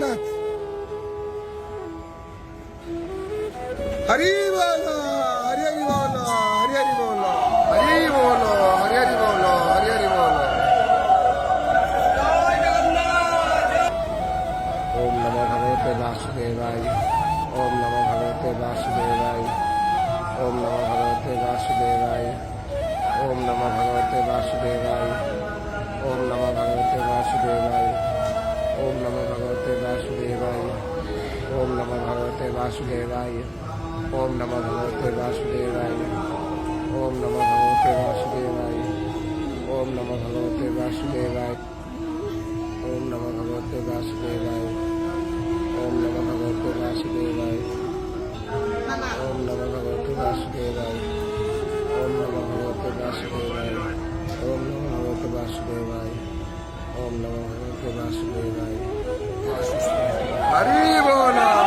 जगन्नाथ हरि बोलो हरि हरि बोलो हरि हरि बोलो हरि बोलो हरि हरि बोलो हरि हरि बोलो ओम नमो भगवते वासुदेवाय ओम नमो भगवते वासुदेवाय ओम नमो भगवते वासुदेवाय ओम नमो भगवते वासुदेवाय ओम नमो भगवते वासुदेवाय ओम नमो भगवते वासुदेवाय ओम नमो भगवते वासुदेवाय ओम नमो भगवते वासुदेवाय ओम नमो भगवते वासुदेवाय ओम नमो भगवते वासुदेवाय ओम नमो भगवते वासुदेवाय ओम नमो भगवते वासुदेवाय ओम नमो भगवते वासुदेवाय ओम नमो भगवते वासुदेवाय ओम नमो भगवते वासुदेवाय ओम नमो भगवते वासुदेवाय हरि बोलो